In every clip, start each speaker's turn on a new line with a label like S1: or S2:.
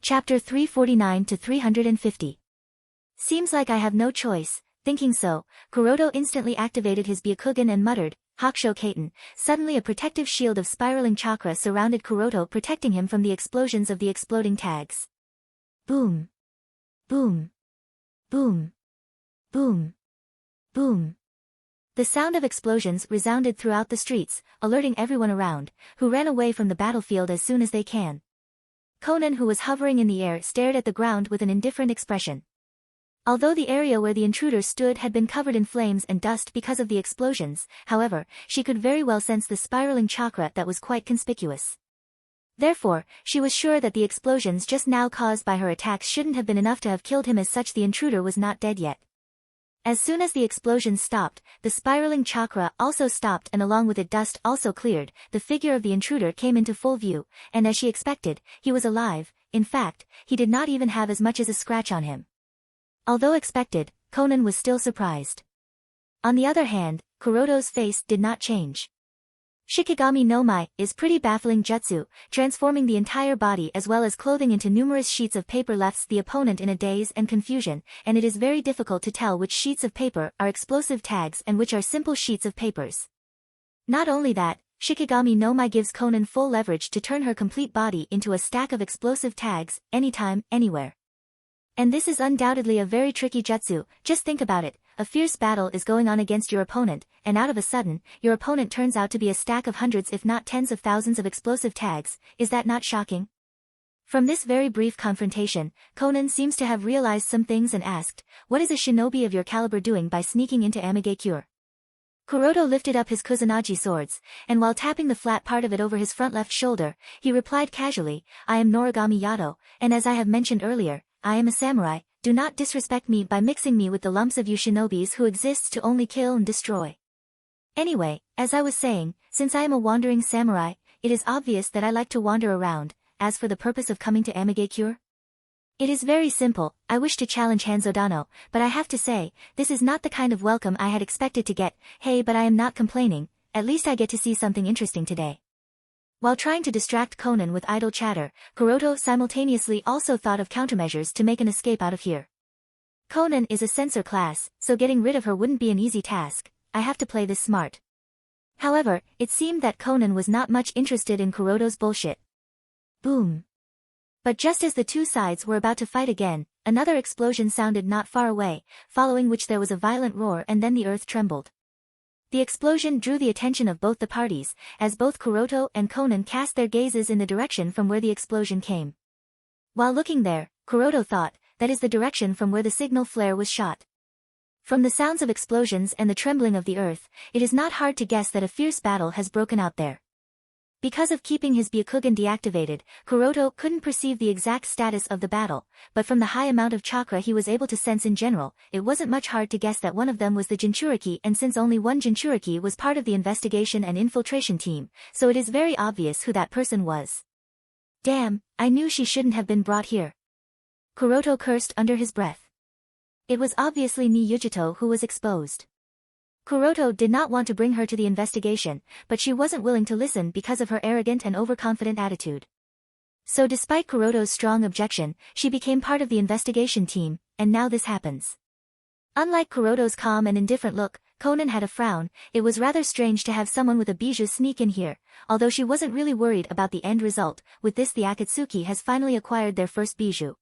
S1: Chapter 349 to 350. Seems like I have no choice. Thinking so, Kuroto instantly activated his Byakugan and muttered, Hakusho Kaiten. Suddenly a protective shield of spiraling chakra surrounded Kuroto, protecting him from the explosions of the exploding tags. Boom. Boom. Boom. Boom. Boom. The sound of explosions resounded throughout the streets, alerting everyone around, who ran away from the battlefield as soon as they can. Conan, who was hovering in the air, stared at the ground with an indifferent expression. Although the area where the intruder stood had been covered in flames and dust because of the explosions, however, she could very well sense the spiraling chakra that was quite conspicuous. Therefore, she was sure that the explosions just now caused by her attacks shouldn't have been enough to have killed him. As such, the intruder was not dead yet. As soon as the explosions stopped, the spiraling chakra also stopped, and along with it dust also cleared. The figure of the intruder came into full view, and as she expected, he was alive. In fact, he did not even have as much as a scratch on him. Although expected, Conan was still surprised. On the other hand, Kuroto's face did not change. Shikigami no Mai is pretty baffling jutsu, transforming the entire body as well as clothing into numerous sheets of paper left the opponent in a daze and confusion, and it is very difficult to tell which sheets of paper are explosive tags and which are simple sheets of papers. Not only that, Shikigami no Mai gives Conan full leverage to turn her complete body into a stack of explosive tags, anytime, anywhere. And this is undoubtedly a very tricky jutsu. Just think about it. A fierce battle is going on against your opponent, and out of a sudden, your opponent turns out to be a stack of hundreds if not tens of thousands of explosive tags. Is that not shocking? From this very brief confrontation, Conan seems to have realized some things and asked, what is a shinobi of your caliber doing by sneaking into Amigakure? Kuroto lifted up his Kusanagi swords, and while tapping the flat part of it over his front left shoulder, he replied casually, I am Noragami Yato, and as I have mentioned earlier, I am a samurai. Do not disrespect me by mixing me with the lumps of you shinobis who exist to only kill and destroy. Anyway, as I was saying, since I am a wandering samurai, it is obvious that I like to wander around. As for the purpose of coming to Amigakure, it is very simple. I wish to challenge Hanzodano, but I have to say, this is not the kind of welcome I had expected to get. Hey, but I am not complaining, at least I get to see something interesting today. While trying to distract Conan with idle chatter, Kuroto simultaneously also thought of countermeasures to make an escape out of here. Conan is a censor class, so getting rid of her wouldn't be an easy task. I have to play this smart. However, it seemed that Conan was not much interested in Kuroto's bullshit. Boom. But just as the two sides were about to fight again, another explosion sounded not far away, following which there was a violent roar and then the earth trembled. The explosion drew the attention of both the parties, as both Kuroto and Conan cast their gazes in the direction from where the explosion came. While looking there, Kuroto thought, that is the direction from where the signal flare was shot. From the sounds of explosions and the trembling of the earth, it is not hard to guess that a fierce battle has broken out there. Because of keeping his Byakugan deactivated, Kuroto couldn't perceive the exact status of the battle, but from the high amount of chakra he was able to sense in general, it wasn't much hard to guess that one of them was the Jinchuriki, and since only one Jinchuriki was part of the investigation and infiltration team, so it is very obvious who that person was. Damn, I knew she shouldn't have been brought here. Kuroto cursed under his breath. It was obviously Niyujito who was exposed. Kuroto did not want to bring her to the investigation, but she wasn't willing to listen because of her arrogant and overconfident attitude. So despite Kuroto's strong objection, she became part of the investigation team, and now this happens. Unlike Kuroto's calm and indifferent look, Conan had a frown. It was rather strange to have someone with a bijou sneak in here, although she wasn't really worried about the end result. With this, the Akatsuki has finally acquired their first bijou.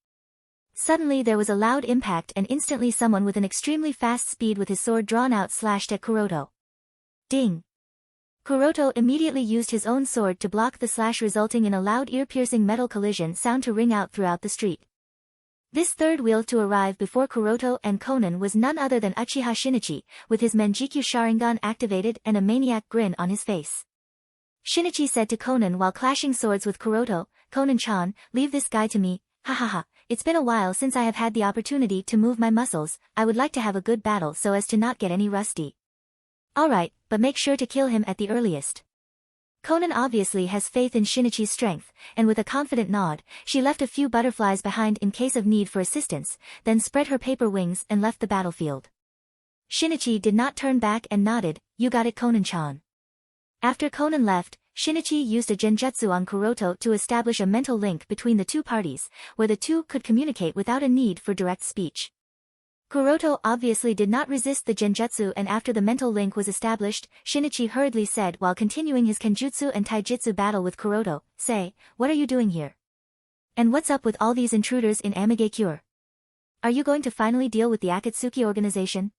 S1: Suddenly there was a loud impact and instantly someone with an extremely fast speed with his sword drawn out slashed at Kuroto. Ding! Kuroto immediately used his own sword to block the slash, resulting in a loud ear-piercing metal collision sound to ring out throughout the street. This third wheel to arrive before Kuroto and Conan was none other than Uchiha Shinichi, with his Menjikyu Sharingan activated and a maniac grin on his face. Shinichi said to Conan while clashing swords with Kuroto, Conan-chan, leave this guy to me, ha ha ha. It's been a while since I have had the opportunity to move my muscles. I would like to have a good battle so as to not get any rusty. Alright, but make sure to kill him at the earliest. Conan obviously has faith in Shinichi's strength, and with a confident nod, she left a few butterflies behind in case of need for assistance, then spread her paper wings and left the battlefield. Shinichi did not turn back and nodded, you got it Conan-chan. After Conan left, Shinichi used a genjutsu on Kuroto to establish a mental link between the two parties, where the two could communicate without a need for direct speech. Kuroto obviously did not resist the genjutsu, and after the mental link was established, Shinichi hurriedly said while continuing his kenjutsu and taijutsu battle with Kuroto, "Say, what are you doing here? And what's up with all these intruders in Amigakure? Are you going to finally deal with the Akatsuki organization?"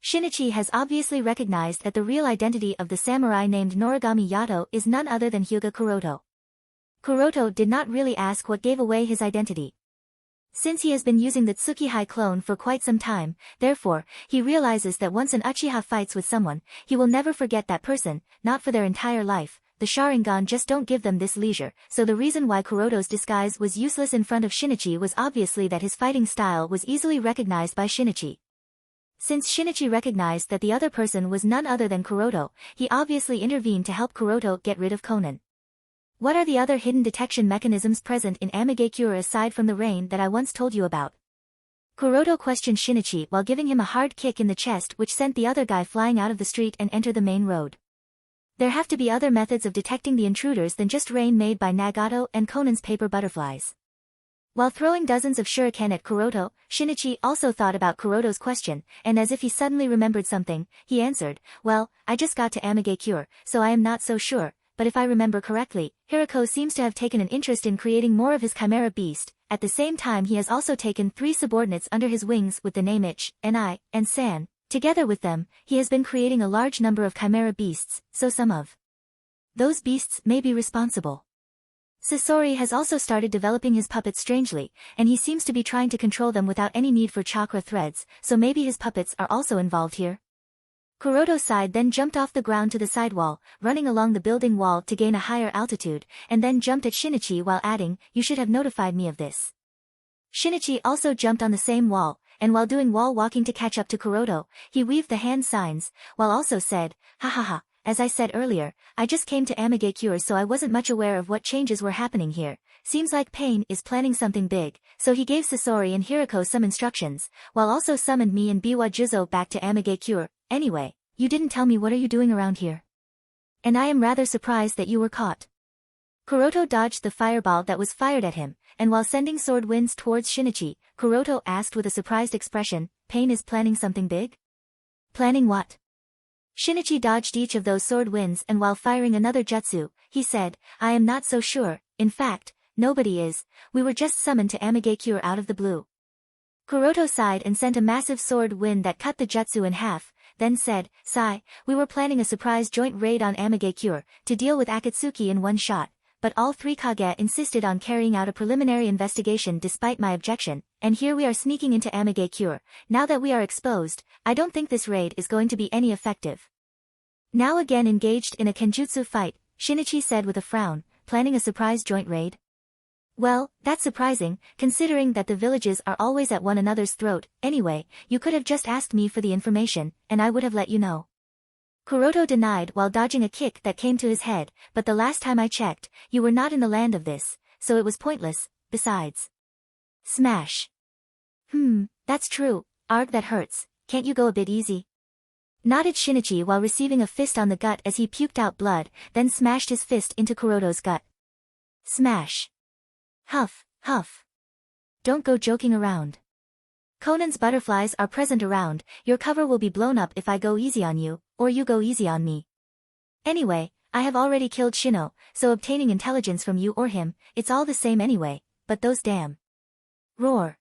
S1: Shinichi has obviously recognized that the real identity of the samurai named Noragami Yato is none other than Hyuga Kuroto. Kuroto did not really ask what gave away his identity. Since he has been using the Tsukihai clone for quite some time, therefore, he realizes that once an Uchiha fights with someone, he will never forget that person, not for their entire life. The Sharingan just don't give them this leisure, so the reason why Kuroto's disguise was useless in front of Shinichi was obviously that his fighting style was easily recognized by Shinichi. Since Shinichi recognized that the other person was none other than Kuroto, he obviously intervened to help Kuroto get rid of Konan. What are the other hidden detection mechanisms present in Amigakure aside from the rain that I once told you about? Kuroto questioned Shinichi while giving him a hard kick in the chest, which sent the other guy flying out of the street and entered the main road. There have to be other methods of detecting the intruders than just rain made by Nagato and Konan's paper butterflies. While throwing dozens of shuriken at Kuroto, Shinichi also thought about Kuroto's question, and as if he suddenly remembered something, he answered, "Well, I just got to Amigakure, so I am not so sure, but if I remember correctly, Hirako seems to have taken an interest in creating more of his chimera beast. At the same time he has also taken 3 subordinates under his wings with the name Ich, Ni, and San. Together with them, he has been creating a large number of chimera beasts, so some of those beasts may be responsible. Sasori has also started developing his puppets strangely, and he seems to be trying to control them without any need for chakra threads, so maybe his puppets are also involved here." Kuroto sighed, then jumped off the ground to the sidewall, running along the building wall to gain a higher altitude, and then jumped at Shinichi while adding, "You should have notified me of this." Shinichi also jumped on the same wall, and while doing wall walking to catch up to Kuroto, he weaved the hand signs, while also said, "Ha ha ha, as I said earlier, I just came to Amigakure so I wasn't much aware of what changes were happening here. Seems like Pain is planning something big, so he gave Sasori and Hirako some instructions, while also summoned me and Biwa Juzo back to Amigakure. Anyway, you didn't tell me what are you doing around here? And I am rather surprised that you were caught." Kuroto dodged the fireball that was fired at him, and while sending sword winds towards Shinichi, Kuroto asked with a surprised expression, "Pain is planning something big? Planning what?" Shinichi dodged each of those sword winds, and while firing another jutsu, he said, "I am not so sure, in fact, nobody is. We were just summoned to Amigakure out of the blue." Kuroto sighed and sent a massive sword wind that cut the jutsu in half, then said, "Sigh, we were planning a surprise joint raid on Amigakure, to deal with Akatsuki in one shot, but all 3 Kage insisted on carrying out a preliminary investigation despite my objection, and here we are sneaking into Amigakure. Now that we are exposed, I don't think this raid is going to be any effective." Now again engaged in a kenjutsu fight, Shinichi said with a frown, "Planning a surprise joint raid? Well, that's surprising, considering that the villages are always at one another's throat. Anyway, you could have just asked me for the information, and I would have let you know." Kuroto denied while dodging a kick that came to his head, "But the last time I checked, you were not in the land of this, so it was pointless, besides." Smash. That's true, Arg, that hurts, can't you go a bit easy?" Nodded Shinichi while receiving a fist on the gut as he puked out blood, then smashed his fist into Kuroto's gut. Smash. Huff, huff. Don't go joking around. Konan's butterflies are present around, your cover will be blown up if I go easy on you, or you go easy on me. Anyway, I have already killed Shino, so obtaining intelligence from you or him, it's all the same anyway, but those damn. Roar.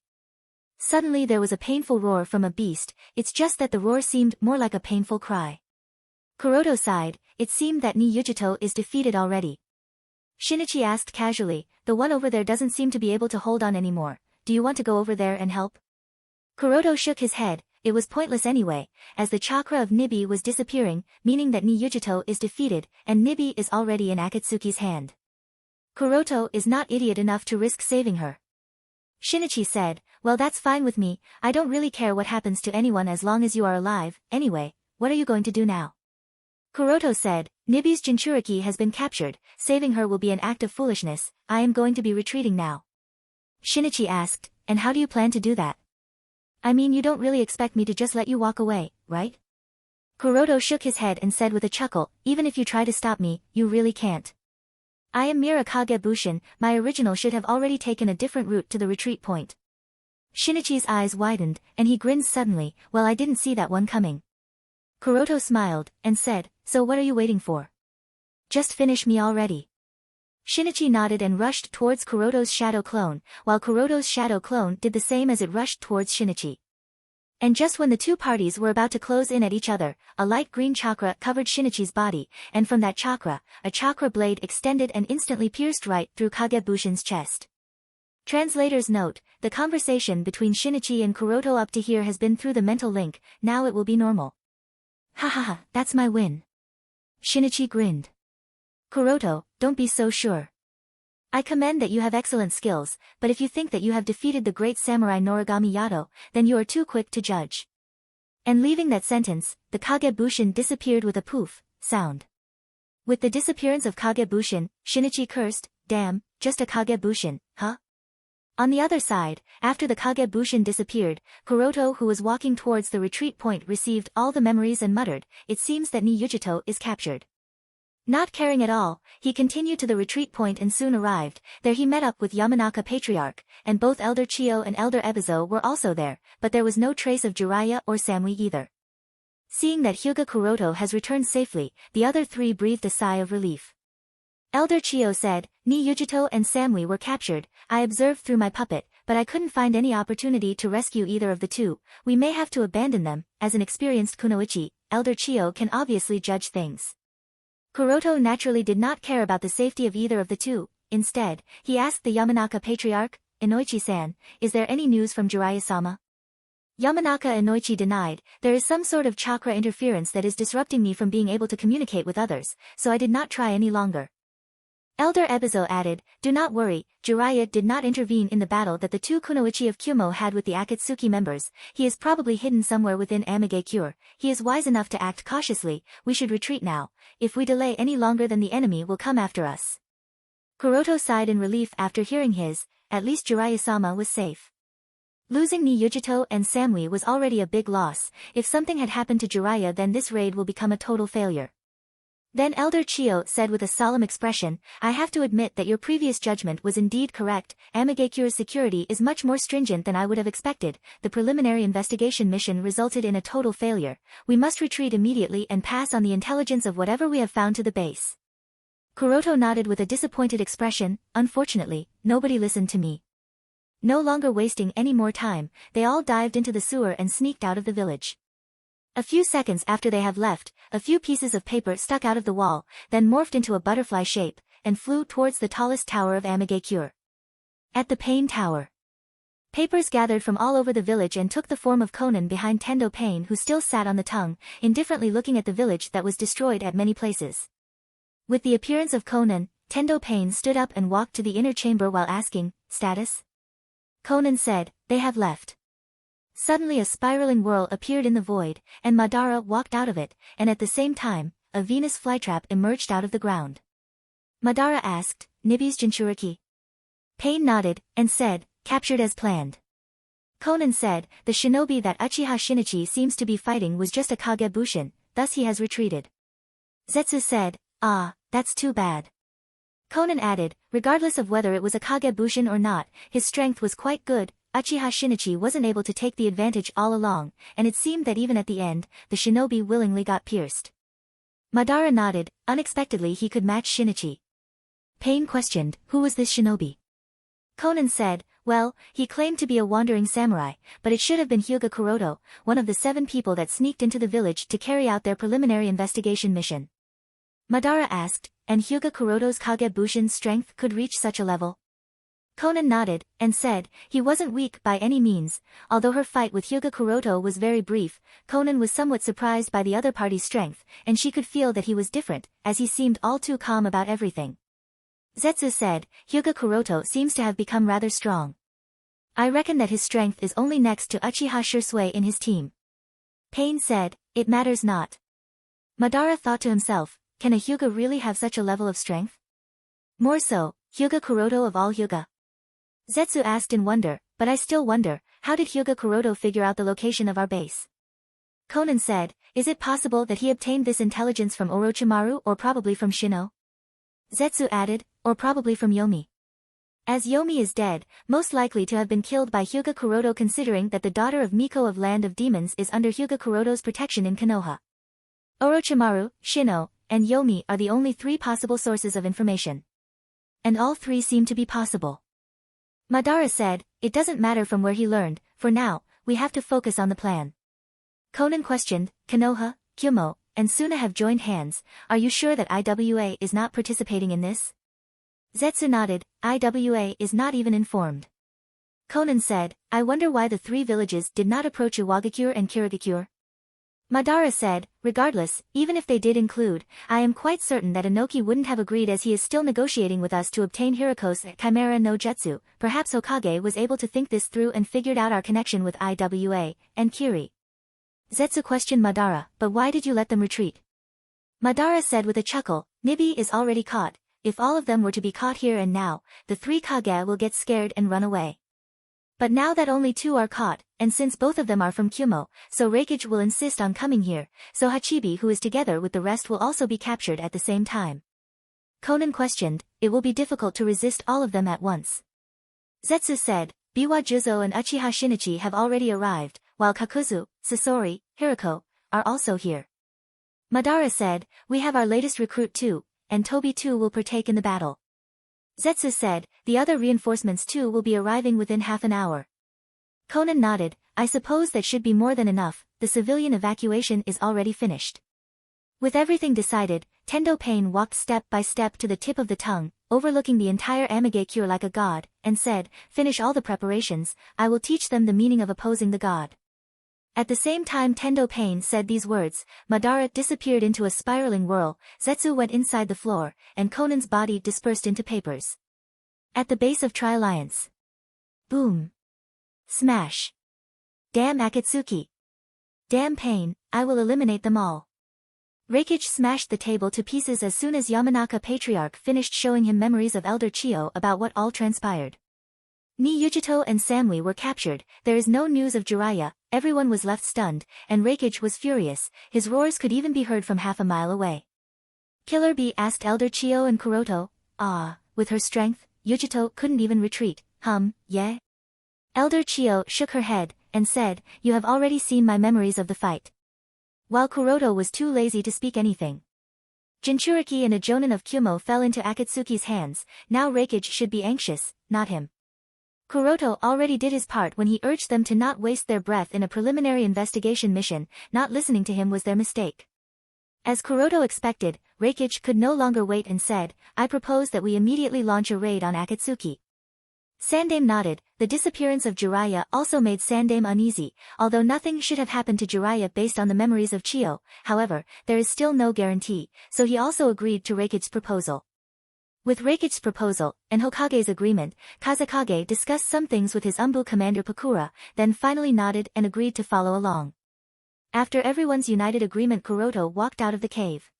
S1: Suddenly there was a painful roar from a beast, it's just that the roar seemed more like a painful cry. Kuroto sighed, it seemed that Ni Yujito is defeated already. Shinichi asked casually, the one over there doesn't seem to be able to hold on anymore, do you want to go over there and help? Kuroto shook his head, it was pointless anyway, as the chakra of Nibi was disappearing, meaning that Ni Yujito is defeated, and Nibi is already in Akatsuki's hand. Kuroto is not idiot enough to risk saving her. Shinichi said, well that's fine with me, I don't really care what happens to anyone as long as you are alive, anyway, what are you going to do now? Kuroto said, Nibi's Jinchuriki has been captured, saving her will be an act of foolishness, I am going to be retreating now. Shinichi asked, and how do you plan to do that? I mean you don't really expect me to just let you walk away, right? Kuroto shook his head and said with a chuckle, even if you try to stop me, you really can't. I am mere Kagebushin, my original should have already taken a different route to the retreat point. Shinichi's eyes widened, and he grinned suddenly, well I didn't see that one coming. Kuroto smiled, and said, so what are you waiting for? Just finish me already. Shinichi nodded and rushed towards Kuroto's shadow clone, while Kuroto's shadow clone did the same as it rushed towards Shinichi. And just when the two parties were about to close in at each other, a light green chakra covered Shinichi's body, and from that chakra, a chakra blade extended and instantly pierced right through Kagebushin's chest. Translator's note, the conversation between Shinichi and Kuroto up to here has been through the mental link, now it will be normal. Hahaha, that's my win. Shinichi grinned. Kuroto, don't be so sure. I commend that you have excellent skills, but if you think that you have defeated the great samurai Noragami Yato, then you are too quick to judge. And leaving that sentence, the Kagebushin disappeared with a poof sound. With the disappearance of Kagebushin, Shinichi cursed, damn, just a Kagebushin, huh? On the other side, after the Kagebushin disappeared, Kuroto who was walking towards the retreat point received all the memories and muttered, it seems that Niyujito is captured. Not caring at all, he continued to the retreat point and soon arrived. There he met up with Yamanaka Patriarch, and both Elder Chiyo and Elder Ebizo were also there, but there was no trace of Jiraiya or Samui either. Seeing that Hyuga Kuroto has returned safely, the other three breathed a sigh of relief. Elder Chiyo said, Niyujito and Samui were captured, I observed through my puppet, but I couldn't find any opportunity to rescue either of the two. We may have to abandon them. As an experienced kunoichi, Elder Chiyo can obviously judge things. Kuroto naturally did not care about the safety of either of the two. Instead, he asked the Yamanaka Patriarch, Inoichi-san, is there any news from Jiraiya-sama? Yamanaka Inoichi denied, there is some sort of chakra interference that is disrupting me from being able to communicate with others, so I did not try any longer. Elder Ebizo added, do not worry, Jiraiya did not intervene in the battle that the two kunoichi of Kyumo had with the Akatsuki members. He is probably hidden somewhere within Amigakure. He is wise enough to act cautiously. We should retreat now. If we delay any longer then the enemy will come after us. Kuroto sighed in relief after hearing his, at least Jiraiya-sama was safe. Losing Niyujito and Samui was already a big loss. If something had happened to Jiraiya then this raid will become a total failure. Then Elder Chiyo said with a solemn expression, I have to admit that your previous judgment was indeed correct. Amigakure's security is much more stringent than I would have expected. The preliminary investigation mission resulted in a total failure. We must retreat immediately and pass on the intelligence of whatever we have found to the base. Kuroto nodded with a disappointed expression, unfortunately, nobody listened to me. No longer wasting any more time, they all dived into the sewer and sneaked out of the village. A few seconds after they have left, a few pieces of paper stuck out of the wall, then morphed into a butterfly shape, and flew towards the tallest tower of Amigakure. At the Pain Tower. Papers gathered from all over the village and took the form of Konan behind Tendo Pain who still sat on the tongue, indifferently looking at the village that was destroyed at many places. With the appearance of Konan, Tendo Pain stood up and walked to the inner chamber while asking, status? Konan said, they have left. Suddenly a spiraling whirl appeared in the void, and Madara walked out of it, and at the same time, a Venus flytrap emerged out of the ground. Madara asked, Nibi's Jinchuriki? Pain nodded, and said, captured as planned. Konan said, the shinobi that Uchiha Shinichi seems to be fighting was just a Kagebushin, thus he has retreated. Zetsu said, ah, that's too bad. Konan added, regardless of whether it was a Kagebushin or not, his strength was quite good. Uchiha Shinichi wasn't able to take the advantage all along, and it seemed that even at the end, the shinobi willingly got pierced. Madara nodded, unexpectedly he could match Shinichi. Pain questioned, who was this shinobi? Konan said, well, he claimed to be a wandering samurai, but it should have been Hyuga Kuroto, one of the 7 people that sneaked into the village to carry out their preliminary investigation mission. Madara asked, and Hyuga Kuroto's Kagebushin's strength could reach such a level? Konan nodded, and said, he wasn't weak by any means. Although her fight with Hyuga Kuroto was very brief, Konan was somewhat surprised by the other party's strength, and she could feel that he was different, as he seemed all too calm about everything. Zetsu said, Hyuga Kuroto seems to have become rather strong. I reckon that his strength is only next to Uchiha Shursui in his team. Pain said, it matters not. Madara thought to himself, can a Hyuga really have such a level of strength? More so, Hyuga Kuroto of all Hyuga. Zetsu asked in wonder, but I still wonder, how did Hyuga Kuroto figure out the location of our base? Conan said, is it possible that he obtained this intelligence from Orochimaru or probably from Shino? Zetsu added, or probably from Yomi. As Yomi is dead, most likely to have been killed by Hyuga Kuroto considering that the daughter of Miko of Land of Demons is under Hyuga Kuroto's protection in Konoha. Orochimaru, Shino, and Yomi are the only three possible sources of information. And all three seem to be possible. Madara said, it doesn't matter from where he learned, for now, we have to focus on the plan. Conan questioned, Konoha, Kyumo, and Suna have joined hands, are you sure that IWA is not participating in this? Zetsu nodded, IWA is not even informed. Conan said, I wonder why the three villages did not approach Iwagakure and Kirigakure. Madara said, regardless, even if they did include, I am quite certain that Inoki wouldn't have agreed as he is still negotiating with us to obtain Hiriko's Chimera no Jutsu. Perhaps Hokage was able to think this through and figured out our connection with IWA, and Kiri. Zetsu questioned Madara, but why did you let them retreat? Madara said with a chuckle, Nibi is already caught. If all of them were to be caught here and now, the three Kage will get scared and run away. But now that only two are caught, and since both of them are from Kyumo, so Reikage will insist on coming here, so Hachibi who is together with the rest will also be captured at the same time. Conan questioned, it will be difficult to resist all of them at once. Zetsu said, Biwa Juzo and Uchiha Shinichi have already arrived, while Kakuzu, Sasori, Hiriko, are also here. Madara said, we have our latest recruit too, and Tobi too will partake in the battle. Zetsu said, the other reinforcements too will be arriving within half an hour. Conan nodded, I suppose that should be more than enough, the civilian evacuation is already finished. With everything decided, Tendo Pain walked step by step to the tip of the tongue, overlooking the entire Amigakure like a god, and said, finish all the preparations, I will teach them the meaning of opposing the god. At the same time Tendo Pain said these words, Madara disappeared into a spiraling whirl, Zetsu went inside the floor, and Conan's body dispersed into papers. At the base of Tri-Alliance. Boom. Smash. Damn Akatsuki. Damn Pain, I will eliminate them all. Reikage smashed the table to pieces as soon as Yamanaka Patriarch finished showing him memories of Elder Chiyo about what all transpired. Ni Yujito and Samui were captured, there is no news of Jiraiya, everyone was left stunned, and Reikage was furious, his roars could even be heard from half a mile away. Killer Bee asked Elder Chiyo and Kuroto, with her strength, Yujito couldn't even retreat, yeah? Elder Chiyo shook her head, and said, you have already seen my memories of the fight. While Kuroto was too lazy to speak anything. Jinchuriki and a Jonin of Kyumo fell into Akatsuki's hands, now Reikage should be anxious, not him. Kuroto already did his part when he urged them to not waste their breath in a preliminary investigation mission, not listening to him was their mistake. As Kuroto expected, Reikage could no longer wait and said, I propose that we immediately launch a raid on Akatsuki. Sandame nodded, the disappearance of Jiraiya also made Sandame uneasy, although nothing should have happened to Jiraiya based on the memories of Chiyo, however, there is still no guarantee, so he also agreed to Reikage's proposal. With Reikage's proposal, and Hokage's agreement, Kazekage discussed some things with his Umbu commander Pakura, then finally nodded and agreed to follow along. After everyone's united agreement Kuroto walked out of the cave.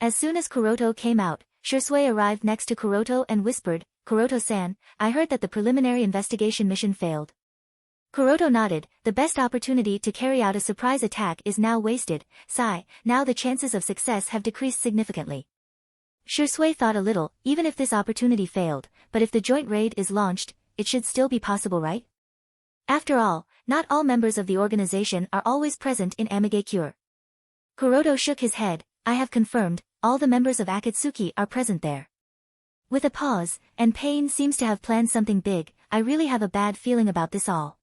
S1: As soon as Kuroto came out, Shursui arrived next to Kuroto and whispered, Kuroto-san, I heard that the preliminary investigation mission failed. Kuroto nodded, the best opportunity to carry out a surprise attack is now wasted, sigh, now the chances of success have decreased significantly. Shursui thought a little, even if this opportunity failed, but if the joint raid is launched, it should still be possible, right? After all, not all members of the organization are always present in Amigakure. Kuroto shook his head, I have confirmed, all the members of Akatsuki are present there. With a pause, and Pain seems to have planned something big, I really have a bad feeling about this all.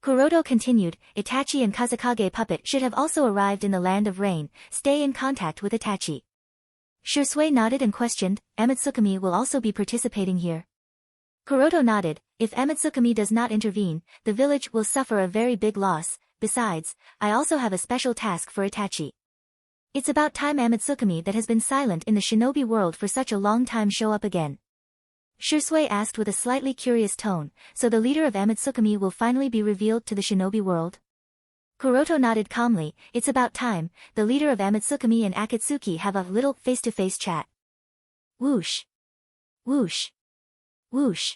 S1: Kuroto continued, Itachi and Kazekage Puppet should have also arrived in the Land of Rain, stay in contact with Itachi. Shursui nodded and questioned, Amatsukami will also be participating here. Kuroto nodded, if Amatsukami does not intervene, the village will suffer a very big loss, besides, I also have a special task for Itachi. It's about time Amatsukami that has been silent in the shinobi world for such a long time show up again. Shursui asked with a slightly curious tone, so the leader of Amatsukami will finally be revealed to the shinobi world? Kuroto nodded calmly, it's about time, the leader of Amatsukami and Akatsuki have a little face-to-face chat. Whoosh. Whoosh. Whoosh.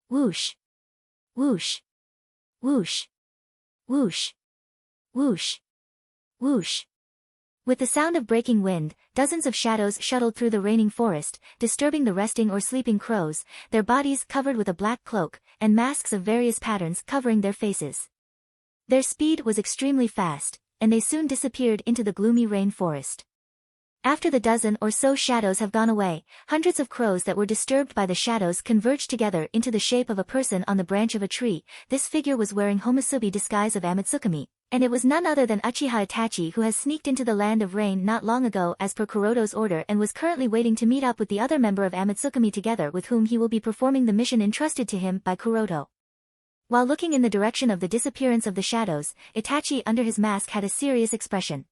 S1: Whoosh. Whoosh. Whoosh. Whoosh. Whoosh. Whoosh! With the sound of breaking wind, dozens of shadows shuttled through the raining forest, disturbing the resting or sleeping crows, their bodies covered with a black cloak, and masks of various patterns covering their faces. Their speed was extremely fast, and they soon disappeared into the gloomy rain forest. After the dozen or so shadows have gone away, hundreds of crows that were disturbed by the shadows converged together into the shape of a person on the branch of a tree. This figure was wearing Homusubi disguise of Amatsukami, and it was none other than Uchiha Itachi, who has sneaked into the land of rain not long ago as per Kuroto's order and was currently waiting to meet up with the other member of Amatsukami, together with whom he will be performing the mission entrusted to him by Kuroto. While looking in the direction of the disappearance of the shadows, Itachi under his mask had a serious expression.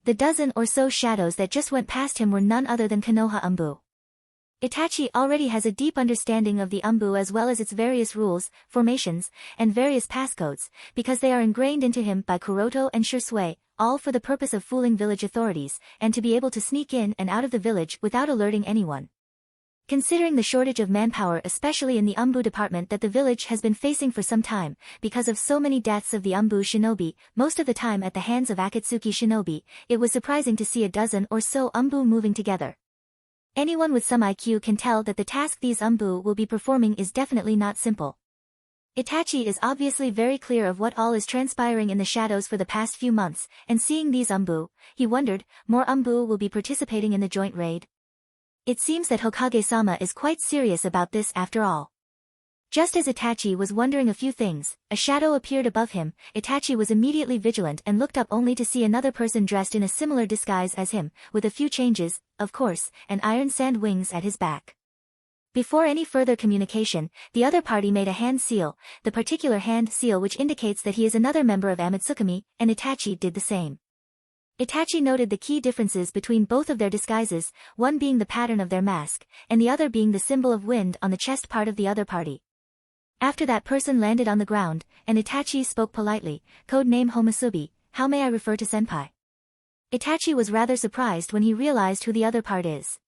S1: The dozen or so shadows that just went past him were none other than Konoha Umbu. Itachi already has a deep understanding of the Umbu as well as its various rules, formations, and various passcodes, because they are ingrained into him by Kuroto and Shursui, all for the purpose of fooling village authorities, and to be able to sneak in and out of the village without alerting anyone. Considering the shortage of manpower especially in the Umbu department that the village has been facing for some time, because of so many deaths of the Umbu shinobi, most of the time at the hands of Akatsuki shinobi, it was surprising to see a dozen or so Umbu moving together. Anyone with some IQ can tell that the task these Umbu will be performing is definitely not simple. Itachi is obviously very clear of what all is transpiring in the shadows for the past few months, and seeing these Umbu, he wondered, more Umbu will be participating in the joint raid? It seems that Hokage-sama is quite serious about this after all. Just as Itachi was wondering a few things, a shadow appeared above him. Itachi was immediately vigilant and looked up only to see another person dressed in a similar disguise as him, with a few changes, of course, and iron sand wings at his back. Before any further communication, the other party made a hand seal, the particular hand seal which indicates that he is another member of Amatsukami, and Itachi did the same. Itachi noted the key differences between both of their disguises, one being the pattern of their mask, and the other being the symbol of wind on the chest part of the other party. After that person landed on the ground, and Itachi spoke politely, code name Homusubi, how may I refer to senpai? Itachi was rather surprised when he realized who the other part is.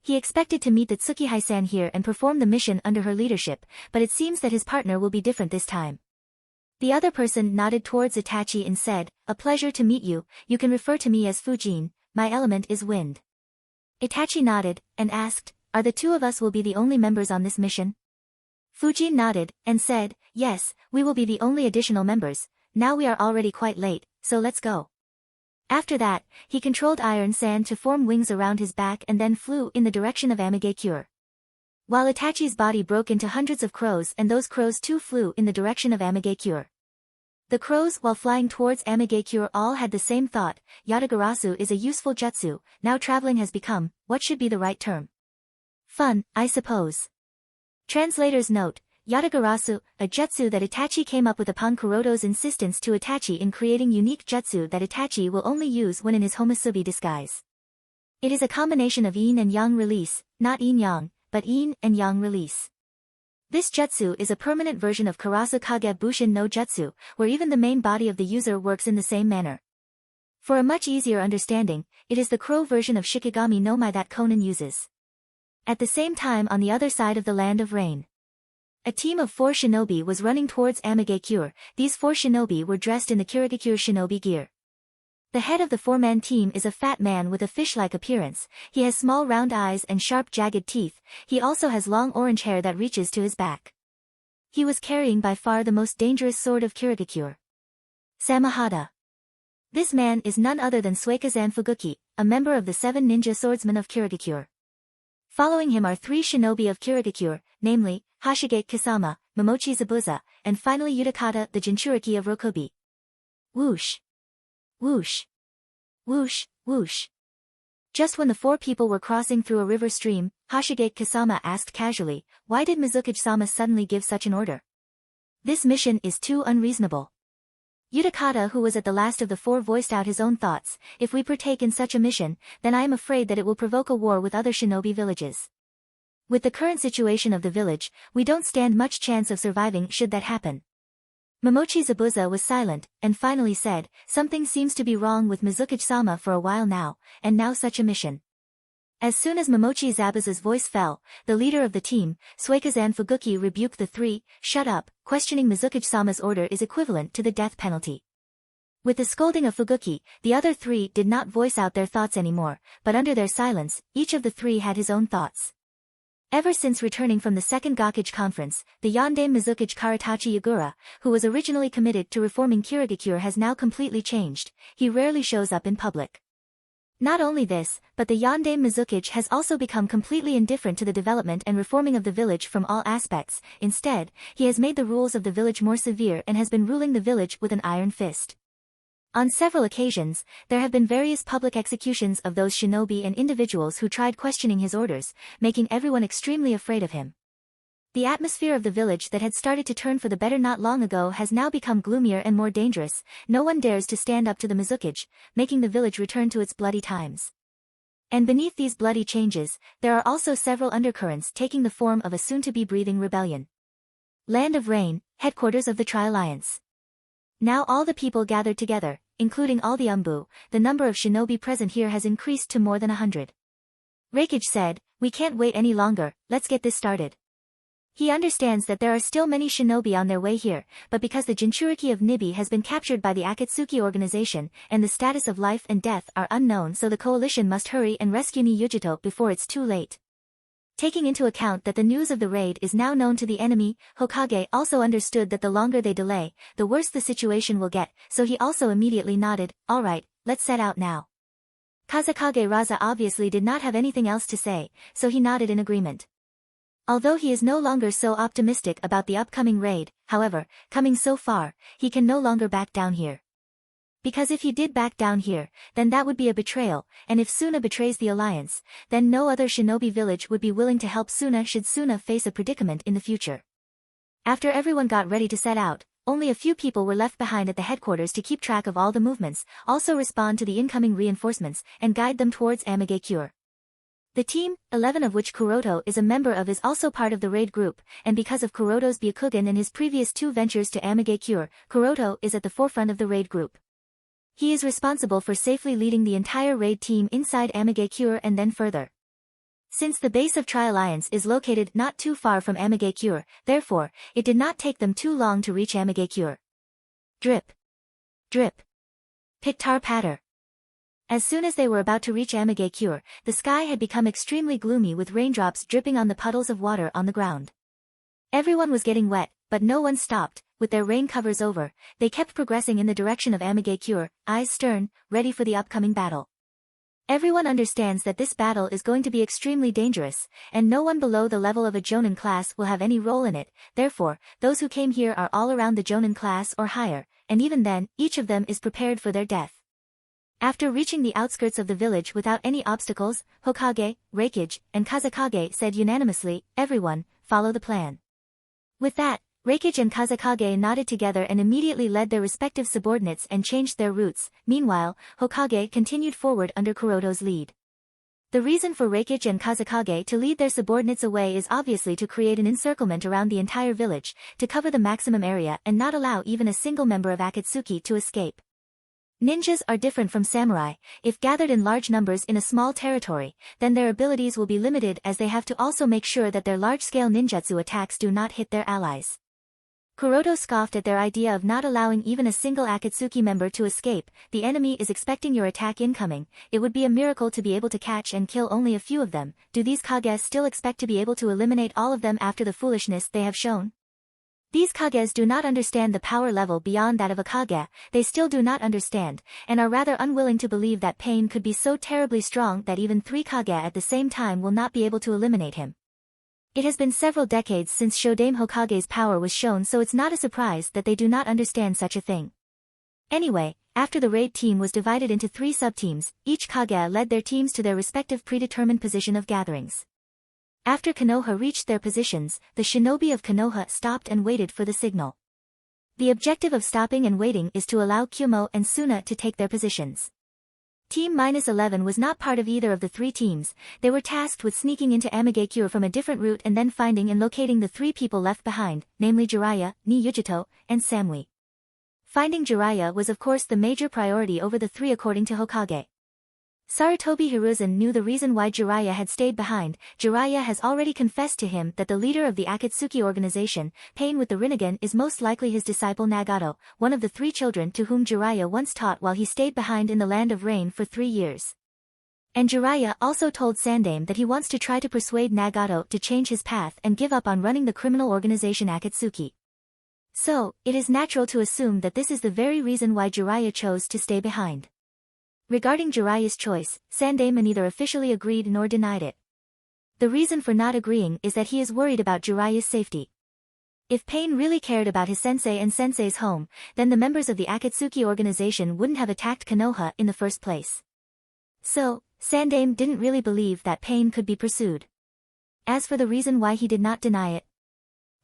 S1: He expected to meet the Tsukihai-san here and perform the mission under her leadership, but it seems that his partner will be different this time. The other person nodded towards Itachi and said, a pleasure to meet you, you can refer to me as Fujin, my element is wind. Itachi nodded, and asked, are the two of us will be the only members on this mission? Fujin nodded, and said, yes, we will be the only additional members, now we are already quite late, so let's go. After that, he controlled iron sand to form wings around his back and then flew in the direction of Amigakure. While Itachi's body broke into hundreds of crows and those crows too flew in the direction of Amigakure. The crows while flying towards Amigakure all had the same thought, Yatagarasu is a useful jutsu, now traveling has become, what should be the right term? Fun, I suppose. Translator's note, Yatagarasu, a jutsu that Itachi came up with upon Kuroto's insistence to Itachi in creating unique jutsu that Itachi will only use when in his Homusubi disguise. It is a combination of yin and yang release, not yin-yang, but yin and yang release. This jutsu is a permanent version of Karasu Kage Bushin no Jutsu, where even the main body of the user works in the same manner. For a much easier understanding, it is the crow version of Shikigami no Mai that Konan uses. At the same time on the other side of the land of rain. A team of 4 shinobi was running towards Amigakure. These 4 shinobi were dressed in the Kirigakure shinobi gear. The head of the 4-man team is a fat man with a fish-like appearance, he has small round eyes and sharp jagged teeth, he also has long orange hair that reaches to his back. He was carrying by far the most dangerous sword of Kirigakure. Samahada. This man is none other than Suikazan Fuguki, a member of the 7 ninja swordsmen of Kirigakure. Following him are 3 shinobi of Kirigakure, namely, Hashigate Kasama, Momochi Zabuza, and finally Utakata the Jinchuriki of Rokubi. Whoosh! Whoosh! Whoosh, whoosh. Just when the 4 people were crossing through a river stream, Hashigate Kasama asked casually, why did Mizukage-sama suddenly give such an order? This mission is too unreasonable. Utakata, who was at the last of the 4, voiced out his own thoughts, if we partake in such a mission, then I am afraid that it will provoke a war with other shinobi villages. With the current situation of the village, we don't stand much chance of surviving should that happen. Momochi Zabuza was silent, and finally said, something seems to be wrong with Mizukage-sama for a while now, and now such a mission. As soon as Momochi Zabuza's voice fell, the leader of the team, Suikazan Fuguki rebuked the 3, shut up, questioning Mizukage-sama's order is equivalent to the death penalty. With the scolding of Fuguki, the other three did not voice out their thoughts anymore, but under their silence, each of the three had his own thoughts. Ever since returning from the second Gakage conference, the Yondaime Mizukage Karatachi Yagura, who was originally committed to reforming Kirigakure, has now completely changed. He rarely shows up in public. Not only this, but the Yondaime Mizukage has also become completely indifferent to the development and reforming of the village from all aspects. Instead, he has made the rules of the village more severe and has been ruling the village with an iron fist. On several occasions, there have been various public executions of those shinobi and individuals who tried questioning his orders, making everyone extremely afraid of him. The atmosphere of the village that had started to turn for the better not long ago has now become gloomier and more dangerous. No one dares to stand up to the Mizukage, making the village return to its bloody times. And beneath these bloody changes, there are also several undercurrents taking the form of a soon-to-be breathing rebellion. Land of Rain, headquarters of the Tri-Alliance. Now all the people gathered together, including all the Umbu, the number of shinobi present here has increased to more than 100. Reikage said, "We can't wait any longer, let's get this started." He understands that there are still many shinobi on their way here, but because the Jinchuriki of Nibi has been captured by the Akatsuki organization, and the status of life and death are unknown, so the coalition must hurry and rescue Niyujito before it's too late. Taking into account that the news of the raid is now known to the enemy, Hokage also understood that the longer they delay, the worse the situation will get, so he also immediately nodded, "All right, let's set out now." Kazekage Raza obviously did not have anything else to say, so he nodded in agreement. Although he is no longer so optimistic about the upcoming raid, however, coming so far, he can no longer back down here. Because if he did back down here, then that would be a betrayal, and if Suna betrays the alliance, then no other shinobi village would be willing to help Suna should Suna face a predicament in the future. After everyone got ready to set out, only a few people were left behind at the headquarters to keep track of all the movements, also respond to the incoming reinforcements, and guide them towards Amigakure. The team, 11 of which Kuroto is a member of, is also part of the raid group, and because of Kuroto's Byakugan and his previous 2 ventures to Amigakure, Kuroto is at the forefront of the raid group. He is responsible for safely leading the entire raid team inside Amigakure and then further. Since the base of Tri-Alliance is located not too far from Amigakure, therefore, it did not take them too long to reach Amigakure. Drip. Drip. Pick-tar patter. As soon as they were about to reach Amigakure, the sky had become extremely gloomy with raindrops dripping on the puddles of water on the ground. Everyone was getting wet, but no one stopped. With their rain covers over, they kept progressing in the direction of Amigakure, eyes stern, ready for the upcoming battle. Everyone understands that this battle is going to be extremely dangerous, and no one below the level of a Jonin class will have any role in it. Therefore, those who came here are all around the Jonin class or higher, and even then, each of them is prepared for their death. After reaching the outskirts of the village without any obstacles, Hokage, Reikage, and Kazekage said unanimously, "Everyone, follow the plan." With that, Reikage and Kazekage nodded together and immediately led their respective subordinates and changed their routes. Meanwhile, Hokage continued forward under Kuroto's lead. The reason for Reikage and Kazekage to lead their subordinates away is obviously to create an encirclement around the entire village, to cover the maximum area and not allow even a single member of Akatsuki to escape. Ninjas are different from samurai. If gathered in large numbers in a small territory, then their abilities will be limited as they have to also make sure that their large-scale ninjutsu attacks do not hit their allies. Kuroto scoffed at their idea of not allowing even a single Akatsuki member to escape. "The enemy is expecting your attack incoming. It would be a miracle to be able to catch and kill only a few of them. Do these Kages still expect to be able to eliminate all of them after the foolishness they have shown?" These Kages do not understand the power level beyond that of a Kage. They still do not understand, and are rather unwilling to believe that pain could be so terribly strong that even 3 Kage at the same time will not be able to eliminate him. It has been several decades since Shodaime Hokage's power was shown, so it's not a surprise that they do not understand such a thing. Anyway, after the raid team was divided into 3 sub-teams, each Kage led their teams to their respective predetermined position of gatherings. After Konoha reached their positions, the shinobi of Konoha stopped and waited for the signal. The objective of stopping and waiting is to allow Kyumo and Suna to take their positions. Team -11 was not part of either of the 3 teams. They were tasked with sneaking into Amigakure from a different route and then finding and locating the 3 people left behind, namely Jiraiya, Niyujito, and Samui. Finding Jiraiya was of course the major priority over the 3 according to Hokage. Sarutobi Hiruzen knew the reason why Jiraiya had stayed behind. Jiraiya has already confessed to him that the leader of the Akatsuki organization, Pain with the Rinnegan, is most likely his disciple Nagato, one of the 3 children to whom Jiraiya once taught while he stayed behind in the Land of Rain for 3 years. And Jiraiya also told Sandaime that he wants to try to persuade Nagato to change his path and give up on running the criminal organization Akatsuki. So, it is natural to assume that this is the very reason why Jiraiya chose to stay behind. Regarding Jiraiya's choice, Sandaime neither officially agreed nor denied it. The reason for not agreeing is that he is worried about Jiraiya's safety. If Pain really cared about his sensei and sensei's home, then the members of the Akatsuki organization wouldn't have attacked Konoha in the first place. So, Sandaime didn't really believe that Pain could be pursued. As for the reason why he did not deny it,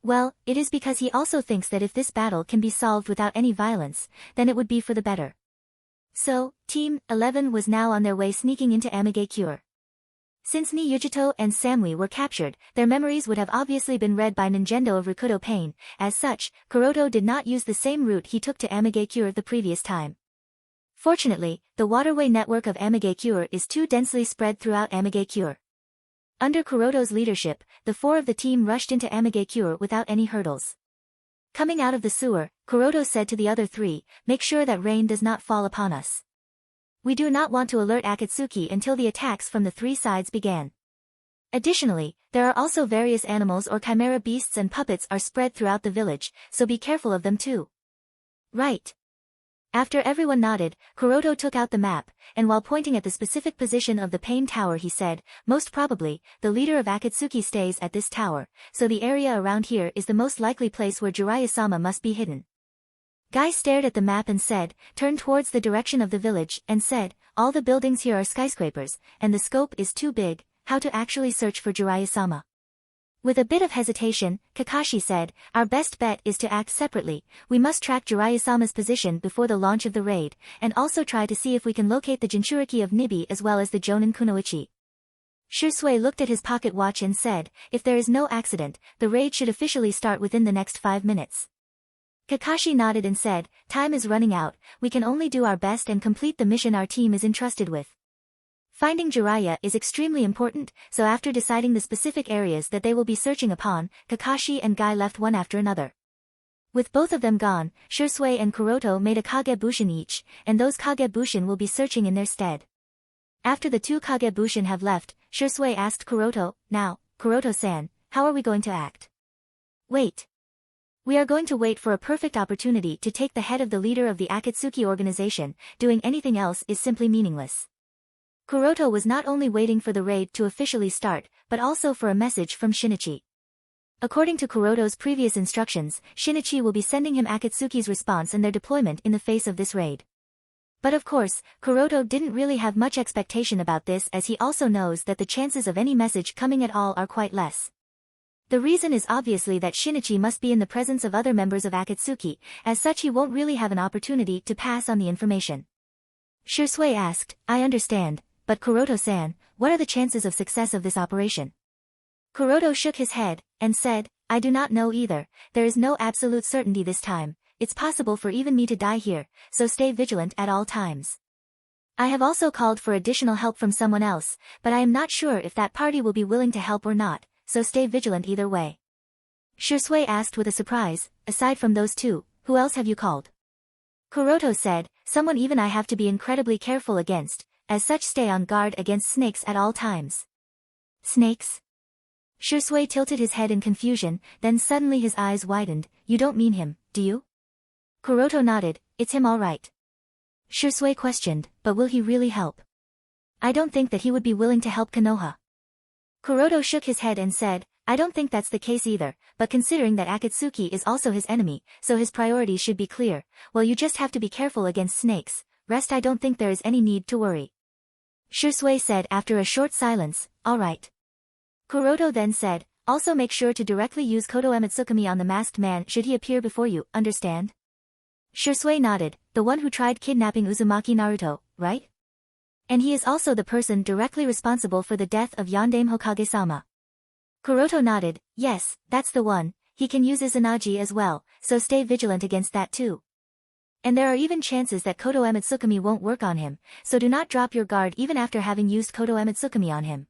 S1: well, it is because he also thinks that if this battle can be solved without any violence, then it would be for the better. So, Team 11 was now on their way sneaking into Amigakure. Since Niyujito and Samui were captured, their memories would have obviously been read by Ninjendo of Rikudo Pain. As such, Kuroto did not use the same route he took to Amigakure the previous time. Fortunately, the waterway network of Amigakure is too densely spread throughout Amigakure. Under Kuroto's leadership, the 4 of the team rushed into Amigakure without any hurdles. Coming out of the sewer, Kuroto said to the other 3, "Make sure that rain does not fall upon us. We do not want to alert Akatsuki until the attacks from the 3 sides began." Additionally, there are also various animals or chimera beasts and puppets are spread throughout the village, so be careful of them too. Right. After everyone nodded, Kuroto took out the map, and while pointing at the specific position of the Pain Tower he said, "Most probably, the leader of Akatsuki stays at this tower, so the area around here is the most likely place where Jiraiya-sama must be hidden." Guy stared at the map and said, turned towards the direction of the village, and said, "All the buildings here are skyscrapers, and the scope is too big. How to actually search for Jiraiya-sama?" With a bit of hesitation, Kakashi said, "Our best bet is to act separately. We must track Jiraiya-sama's position before the launch of the raid, and also try to see if we can locate the Jinchuriki of Nibi as well as the Jonin Kunoichi." Shisui looked at his pocket watch and said, "If there is no accident, the raid should officially start within the next 5 minutes. Kakashi nodded and said, "Time is running out, we can only do our best and complete the mission our team is entrusted with." Finding Jiraiya is extremely important, so after deciding the specific areas that they will be searching upon, Kakashi and Guy left one after another. With both of them gone, Shisui and Kuroto made a Kagebushin each, and those Kagebushin will be searching in their stead. After the 2 Kagebushin have left, Shisui asked Kuroto, "Now, Kuroto-san, how are we going to act?" "Wait. We are going to wait for a perfect opportunity to take the head of the leader of the Akatsuki organization. Doing anything else is simply meaningless." Kuroto was not only waiting for the raid to officially start, but also for a message from Shinichi. According to Kuroto's previous instructions, Shinichi will be sending him Akatsuki's response and their deployment in the face of this raid. But of course, Kuroto didn't really have much expectation about this as he also knows that the chances of any message coming at all are quite less. The reason is obviously that Shinichi must be in the presence of other members of Akatsuki, as such he won't really have an opportunity to pass on the information. Shisui asked, "I understand. But Kuroto-san, what are the chances of success of this operation?" Kuroto shook his head, and said, "I do not know either. There is no absolute certainty this time. It's possible for even me to die here, so stay vigilant at all times. I have also called for additional help from someone else, but I am not sure if that party will be willing to help or not, so stay vigilant either way." Shisui asked with a surprise, "Aside from those 2, who else have you called?" Kuroto said, "Someone even I have to be incredibly careful against. As such stay on guard against snakes at all times." "Snakes?" Shisui tilted his head in confusion, then suddenly his eyes widened. "You don't mean him, do you?" Kuroto nodded, "It's him all right." Shisui questioned, "But will he really help?" "I don't think that he would be willing to help Konoha." Kuroto shook his head and said, "I don't think that's the case either, but considering that Akatsuki is also his enemy, so his priorities should be clear. Well, you just have to be careful against snakes. Rest I don't think there is any need to worry." Shisui said after a short silence, "All right." Kuroto then said, "Also make sure to directly use Koto Ematsukami on the masked man should he appear before you, understand?" Shisui nodded, "The one who tried kidnapping Uzumaki Naruto, right? And he is also the person directly responsible for the death of Yondaime Hokage-sama." Kuroto nodded, "Yes, that's the one. He can use Izanagi as well, so stay vigilant against that too." And there are even chances that Koto Emetsukami won't work on him, so do not drop your guard even after having used Koto Emetsukami on him.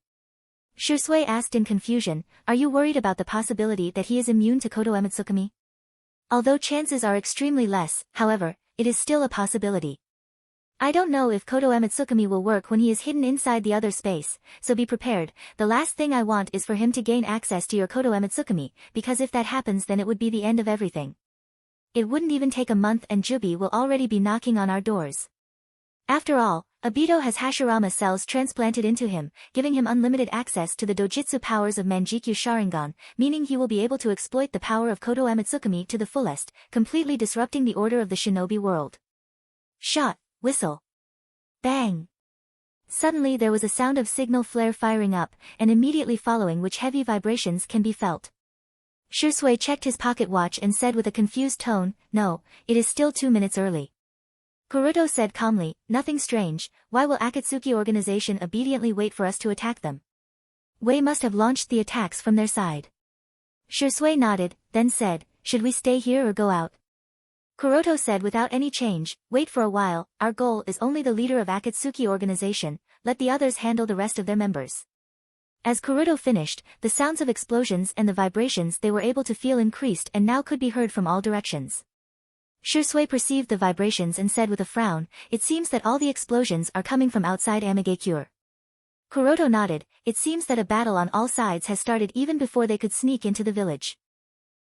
S1: Shisui asked in confusion, are you worried about the possibility that he is immune to Koto Emetsukami? Although chances are extremely less, however, it is still a possibility. I don't know if Koto Emetsukami will work when he is hidden inside the other space, so be prepared. The last thing I want is for him to gain access to your Koto Emetsukami, because if that happens then it would be the end of everything. It wouldn't even take a month and Jubi will already be knocking on our doors. After all, Obito has Hashirama cells transplanted into him, giving him unlimited access to the dojutsu powers of Manjikyu Sharingan, meaning he will be able to exploit the power of Koto Emetsukami to the fullest, completely disrupting the order of the shinobi world. Shot. Whistle. Bang. Suddenly there was a sound of signal flare firing up, and immediately following which heavy vibrations can be felt. Shisui checked his pocket watch and said with a confused tone, no, it is still 2 minutes early. Kuroto said calmly, nothing strange, why will Akatsuki organization obediently wait for us to attack them? Wei must have launched the attacks from their side. Shisui nodded, then said, should we stay here or go out? Kuroto said without any change, wait for a while, our goal is only the leader of Akatsuki organization, let the others handle the rest of their members. As Kuroto finished, the sounds of explosions and the vibrations they were able to feel increased and now could be heard from all directions. Shisui perceived the vibrations and said with a frown, it seems that all the explosions are coming from outside Amigakure. Kuroto nodded, it seems that a battle on all sides has started even before they could sneak into the village.